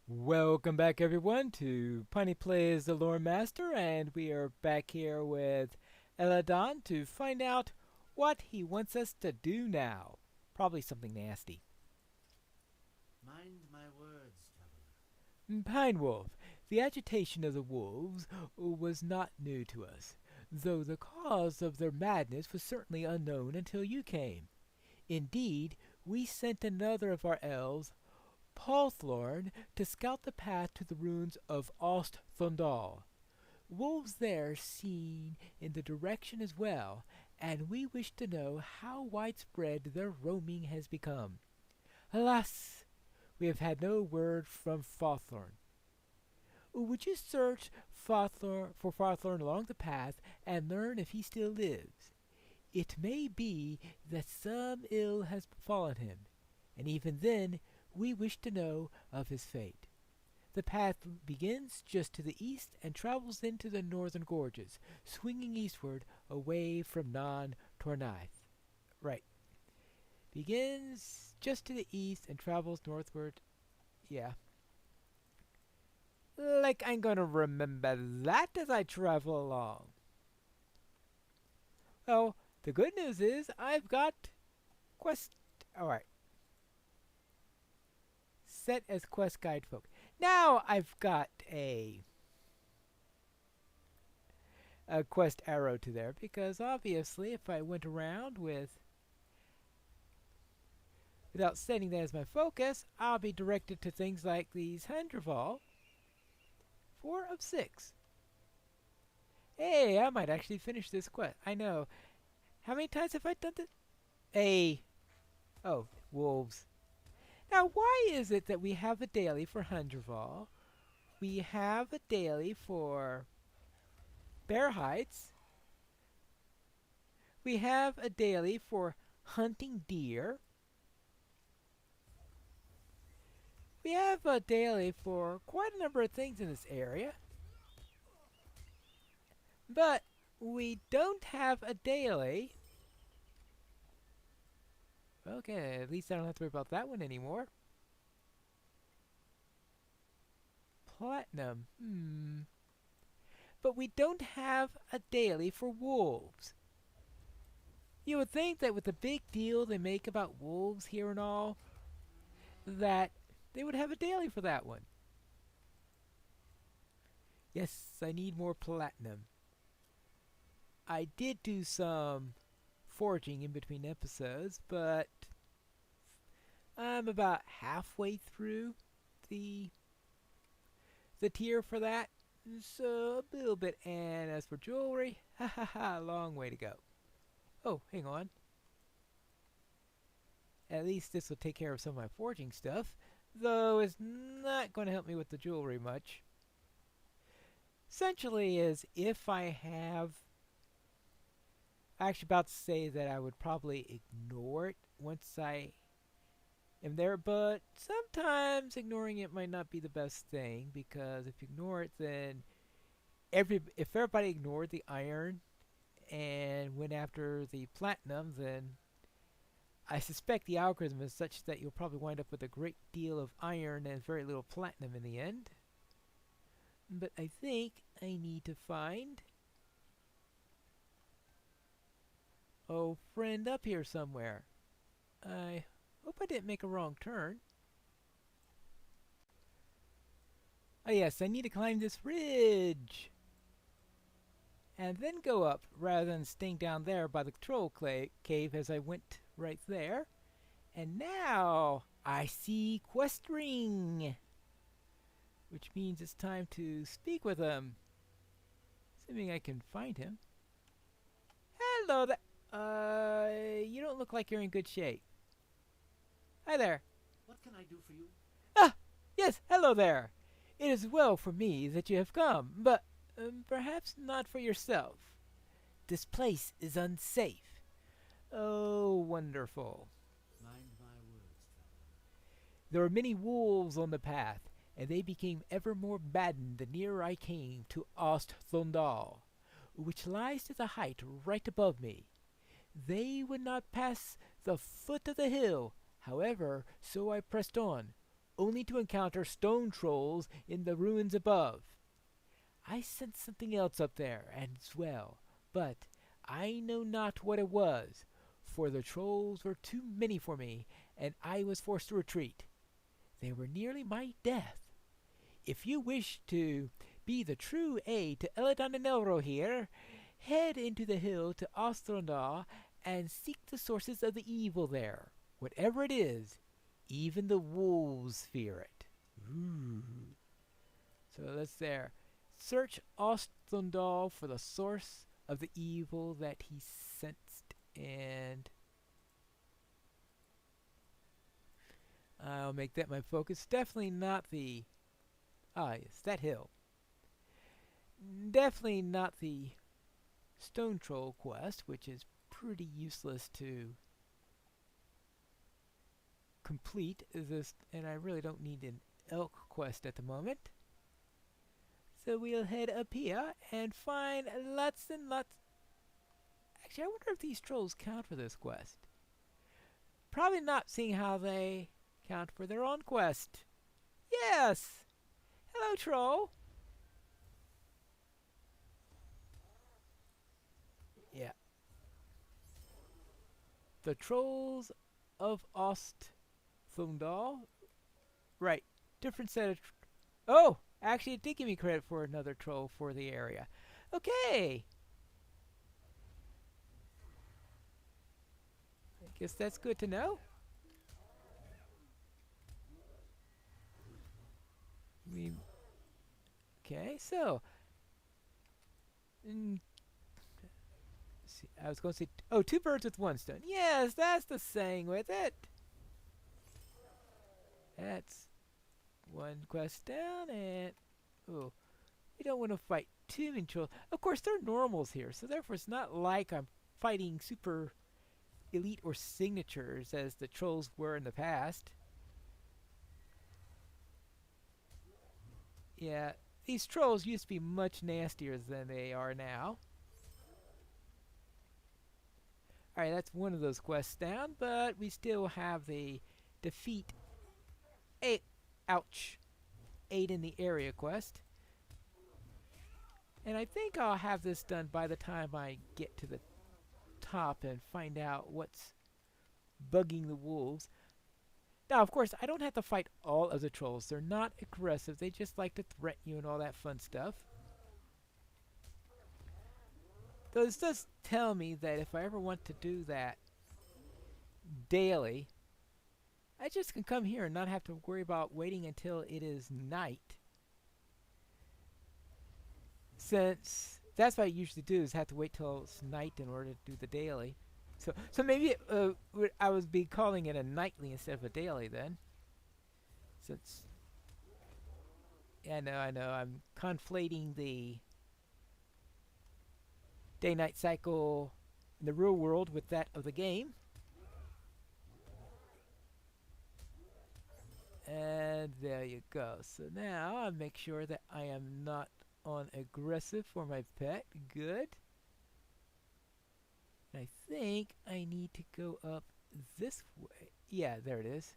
Welcome back, everyone, to Punny Plays the Lore Master, and we are back here with Eriador to find out what he wants us to do now. Probably something nasty. Mind my words, traveler. Pine Wolf, the agitation of the wolves was not new to us, though the cause of their madness was certainly unknown until you came. Indeed, we sent another of our elves, Paulthorn, to scout the path to the ruins of Thundal. Wolves there seen in the direction as well, and we wish to know how widespread their roaming has become. Alas, we have had no word from Fawthorn. Would you search for Fawthorn along the path and learn if he still lives? It may be that some ill has befallen him, and even then we wish to know of his fate. The path begins just to the east and travels into the northern gorges, swinging eastward away from Non-Tornath. Right. Begins just to the east and travels northward. Yeah. Like I'm going to remember that as I travel along. Well, the good news is I've got quest. Alright. Set as quest guide folk. Now I've got a quest arrow to there because obviously if I went around without setting that as my focus, I'll be directed to things like these Hunderval. 4 of 6. Hey, I might actually finish this quest. I know. How many times have I done this? Hey. Oh, wolves. Now, why is it that we have a daily for Hunderval? We have a daily for Bear Heights. We have a daily for hunting deer. We have a daily for quite a number of things in this area. But we don't have a daily. Okay, at least I don't have to worry about that one anymore. Platinum. But we don't have a daily for wolves. You would think that with the big deal they make about wolves here and all, that they would have a daily for that one. Yes, I need more platinum. I did do some foraging in between episodes, but I'm about halfway through the tier for that. So a little bit. And as for jewelry, ha ha ha, long way to go. Oh, hang on. At least this will take care of some of my forging stuff, though it's not going to help me with the jewelry much. Essentially is if I have... I'm actually about to say that I would probably ignore it once I am there, but sometimes ignoring it might not be the best thing, because if you ignore it, then if everybody ignored the iron and went after the platinum, then I suspect the algorithm is such that you'll probably wind up with a great deal of iron and very little platinum in the end. But I think I need to find a friend up here somewhere. I hope I didn't make a wrong turn. Oh yes, I need to climb this ridge and then go up rather than staying down there by the troll cave as I went right there. And now I see Quest Ring, which means it's time to speak with him, assuming I can find him. Hello there. You don't look like you're in good shape. Hi there. What can I do for you? Ah, yes, hello there. It is well for me that you have come, but perhaps not for yourself. This place is unsafe. Oh, wonderful. Mind my words, traveler. There were many wolves on the path, and they became ever more maddened the nearer I came to Thundal, which lies to the height right above me. They would not pass the foot of the hill, however, so I pressed on, only to encounter stone trolls in the ruins above. I sensed something else up there as well, but I know not what it was, for the trolls were too many for me, and I was forced to retreat. They were nearly my death. If you wish to be the true aid to Eladon and Elro here, head into the hill to Ostrondar and seek the sources of the evil there. Whatever it is, even the wolves fear it. Ooh. So that's there. Search Ostrondar for the source of the evil that he sensed, and I'll make that my focus. Definitely not the... yes, that hill. Definitely not the Stone Troll quest, which is pretty useless to complete this, and I really don't need an elk quest at the moment. So we'll head up here and find lots and lots. Actually, I wonder if these trolls count for this quest. Probably not, seeing how they count for their own quest. Yes! Hello, troll! Yeah. The trolls of Osthundal. Right. Different set of... Oh! Actually, it did give me credit for another troll for the area. Okay! I guess that's good to know. Okay, so... see, I was going to say... Oh, two birds with one stone. Yes, that's the saying with it. That's one quest down, and... Oh, we don't want to fight too many trolls. Of course, they're normals here, so therefore it's not like I'm fighting super elite or signatures as the trolls were in the past. Yeah, these trolls used to be much nastier than they are now. Alright, that's one of those quests down, but we still have the defeat ouch, 8 in the area quest. And I think I'll have this done by the time I get to the top and find out what's bugging the wolves. Now, of course, I don't have to fight all of the trolls. They're not aggressive. They just like to threaten you and all that fun stuff. Though this does tell me that if I ever want to do that daily, I just can come here and not have to worry about waiting until it is night. Since that's what I usually do, is have to wait till it's night in order to do the daily. So maybe I would be calling it a nightly instead of a daily then. Since yeah, I know, I'm conflating the day-night cycle in the real world with that of the game. And there you go. So now I'll make sure that I am not on aggressive for my pet. Good. I think I need to go up this way. Yeah, there it is.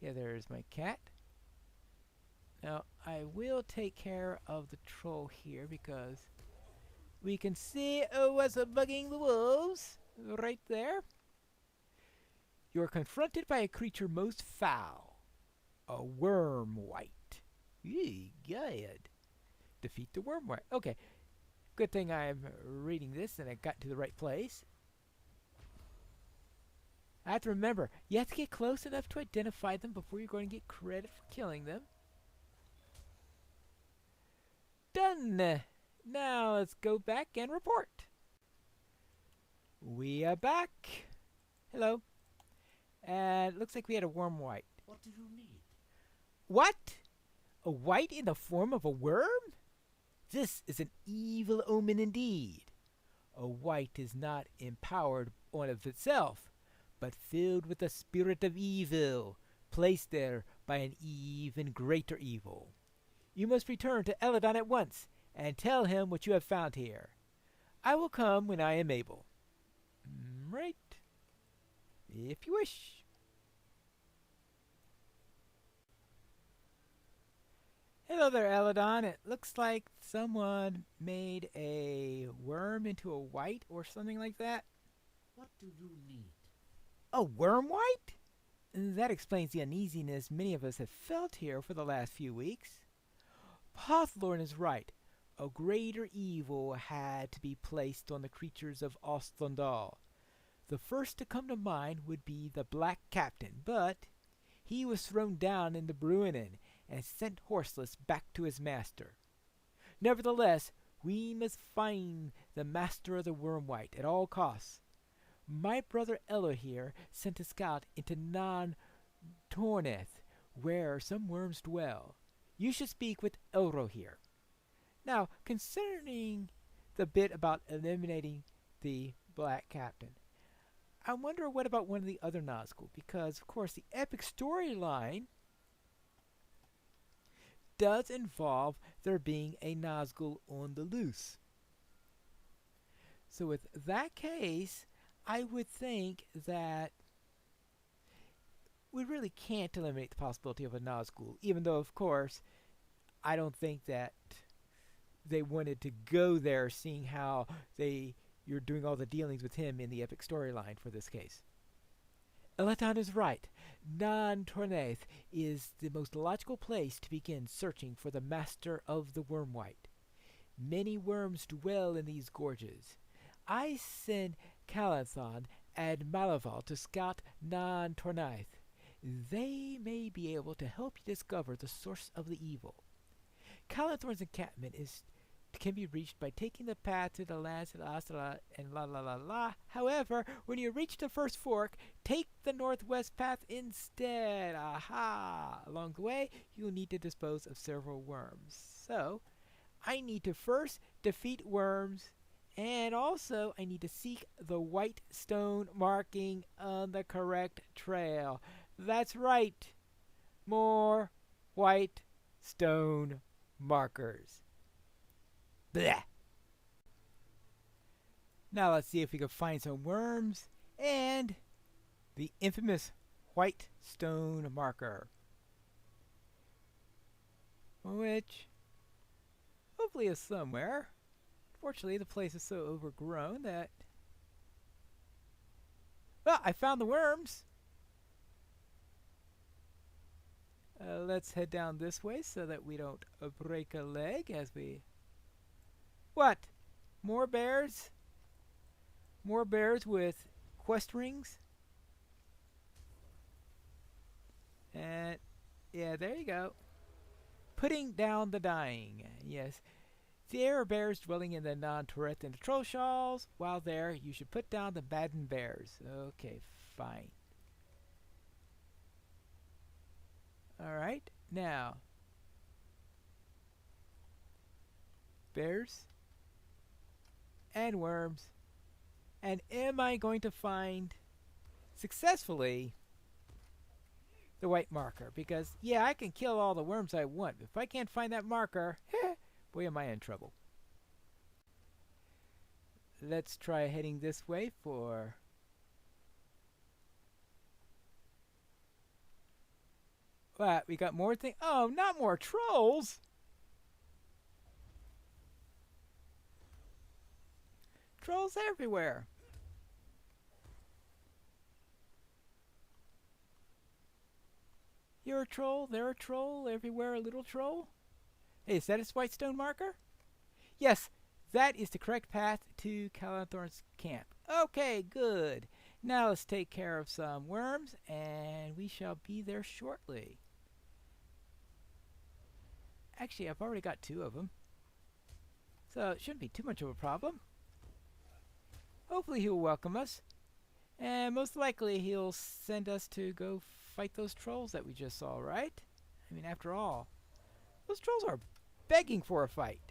Yeah, there's my cat. Now, I will take care of the troll here because we can see what's bugging the wolves right there. You're confronted by a creature most foul, a worm wight. Good. Defeat the worm wight. Okay. Good thing I'm reading this and I got to the right place. I have to remember, you have to get close enough to identify them before you're going to get credit for killing them. Done! Now let's go back and report. We are back. Hello. And it looks like we had a worm wight. What do you need? What? A wight in the form of a worm? This is an evil omen indeed. A wight is not empowered on of itself, but filled with the spirit of evil, placed there by an even greater evil. You must return to Eladon at once, and tell him what you have found here. I will come when I am able. Right. If you wish. Hello there, Eladon. It looks like someone made a worm into a white or something like that. What do you need? A worm white? That explains the uneasiness many of us have felt here for the last few weeks. Pothlorn is right. A greater evil had to be placed on the creatures of Ostlandal. The first to come to mind would be the Black Captain, but he was thrown down in the Bruinen and sent horseless back to his master. Nevertheless, we must find the master of the Wormwhite at all costs. My brother Elo here sent a scout into Nan Torneth, where some worms dwell. You should speak with Elro here. Now, concerning the bit about eliminating the Black Captain, I wonder what about one of the other Nazgul, because, of course, the epic storyline does involve there being a Nazgul on the loose. So with that case, I would think that we really can't eliminate the possibility of a Nazgul, even though, of course, I don't think that they wanted to go there, seeing how you're doing all the dealings with him in the epic storyline for this case. Eleton is right. Nan Tornath is the most logical place to begin searching for the master of the Wormwhite. Many worms dwell in these gorges. I send Calanthon and Malaval to scout Nan Tornath. They may be able to help you discover the source of the evil. Calanthorn's encampment can be reached by taking the path to the lands of Astra and la la la la. However, when you reach the first fork, take the northwest path instead. Aha! Along the way, you'll need to dispose of several worms. So, I need to first defeat worms, and also I need to seek the white stone marking on the correct trail. That's right. More white stone markers. Blech. Now let's see if we can find some worms and the infamous white stone marker, which hopefully is somewhere. Fortunately, the place is so overgrown that... Well, I found the worms! Let's head down this way so that we don't break a leg as we... What? More bears? More bears with quest rings? And yeah, there you go. Putting down the dying. Yes. There are bears dwelling in the non-Tourette and the troll shawls. While there, you should put down the maddened bears. Okay, fine. Alright, now. Bears. And worms. And am I going to find successfully the white marker? Because, yeah, I can kill all the worms I want. If I can't find that marker, boy, am I in trouble. Let's try heading this way for... What, we got more things? Oh, not more trolls! Trolls everywhere. You're a troll, they're a troll, everywhere a little troll. Hey, is that a white stone marker? Yes, that is the correct path to Calanthorn's camp. Okay, good. Now let's take care of some worms, and we shall be there shortly. Actually, I've already got 2 of them, so it shouldn't be too much of a problem. Hopefully he'll welcome us, and most likely he'll send us to go fight those trolls that we just saw, right? I mean, after all, those trolls are begging for a fight.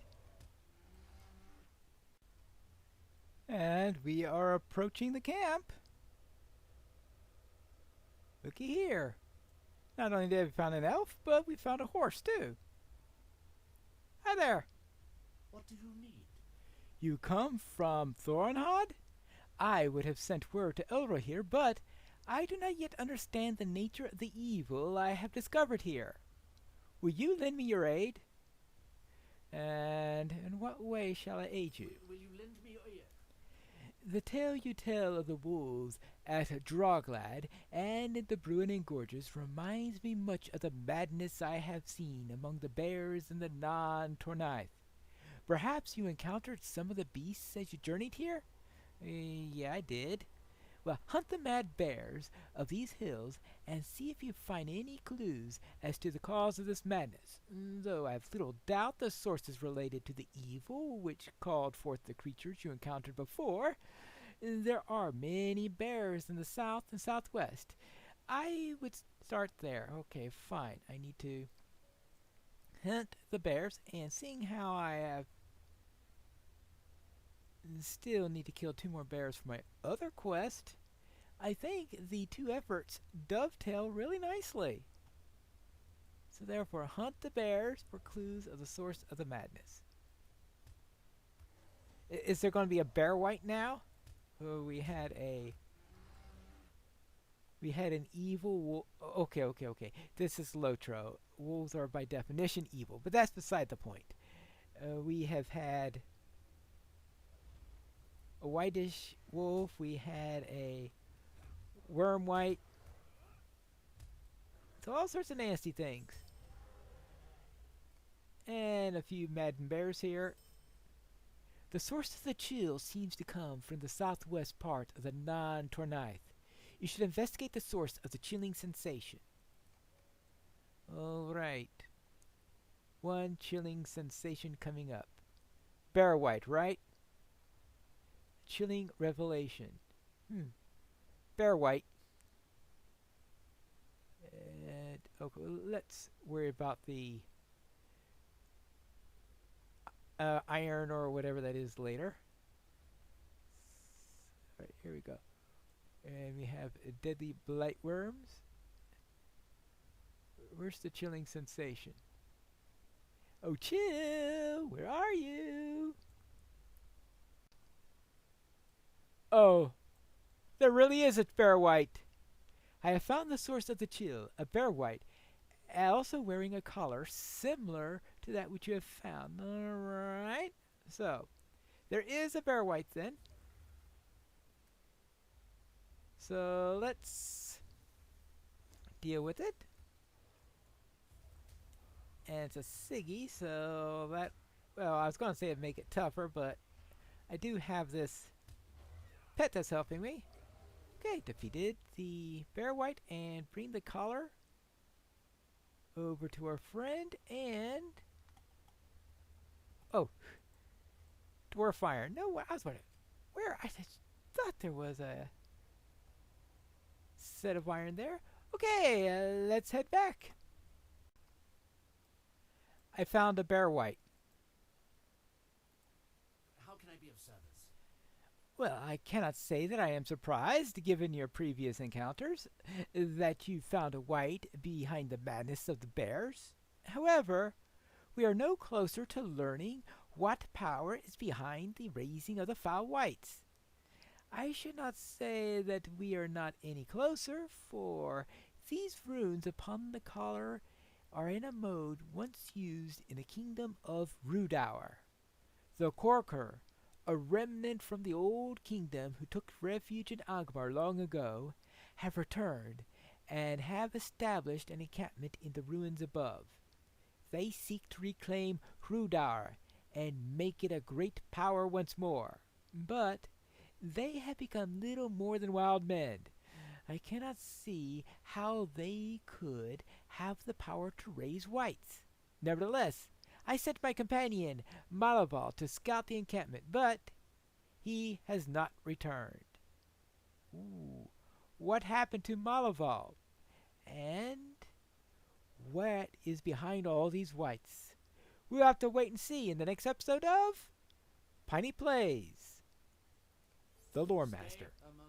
And we are approaching the camp. Looky here. Not only did we found an elf, but we found a horse too. Hi there. What do you need? You come from Thorenhod? I would have sent word to Elro here, but I do not yet understand the nature of the evil I have discovered here. Will you lend me your aid? And in what way shall I aid you? Will you lend me your ear? The tale you tell of the wolves at Droglad and in the Bruinen Gorges reminds me much of the madness I have seen among the bears in the Non-Tornith. Perhaps you encountered some of the beasts as you journeyed here? Yeah, I did. Well, hunt the mad bears of these hills and see if you find any clues as to the cause of this madness, though I have little doubt the source is related to the evil which called forth the creatures you encountered before. There are many bears in the south and southwest. I would start there. Okay, fine. I need to hunt the bears, and seeing how I have still need to kill 2 more bears for my other quest, I think the 2 efforts dovetail really nicely. So therefore, hunt the bears for clues of the source of the madness. Is there going to be a bear wight now? Oh, we had an evil okay. This is LOTRO. Wolves are by definition evil, but that's beside the point. We have had a whitish wolf. We had a worm wight. So all sorts of nasty things. And a few maddened bears here. The source of the chill seems to come from the southwest part of the Non-Tornith. You should investigate the source of the chilling sensation. Alright. 1 chilling sensation coming up. Bear wight, right? Chilling revelation. Bear wight. And okay, let's worry about the iron or whatever that is later. Alright, here we go. And we have deadly blight worms. Where's the chilling sensation? Oh, chill! Where are you? Oh, there really is a bear wight. I have found the source of the chill, a bear wight, also wearing a collar similar to that which you have found. Alright, so there is a bear wight then. So let's deal with it. And it's a Siggy, so that, well, I was going to say it'd make it tougher, but I do have this pet that's helping me. Okay, defeated the bear wight and bring the collar over to our friend and... Oh, dwarf iron. No, I was wondering, where? I thought there was a set of iron there. Okay, let's head back. I found a bear wight. How can I be of service? Well, I cannot say that I am surprised, given your previous encounters, that you found a wight behind the madness of the bears. However, we are no closer to learning what power is behind the raising of the foul wights. I should not say that we are not any closer, for these runes upon the collar are in a mode once used in the kingdom of Rudour. The Corker, a remnant from the old kingdom who took refuge in Angmar long ago, have returned and have established an encampment in the ruins above. They seek to reclaim Rudour and make it a great power once more. But they have become little more than wild men. I cannot see how they could have the power to raise wights. Nevertheless, I sent my companion, Malaval, to scout the encampment, but he has not returned. Ooh, what happened to Malaval? And what is behind all these wights? We'll have to wait and see in the next episode of Piney Plays, the Lore Master. Stay among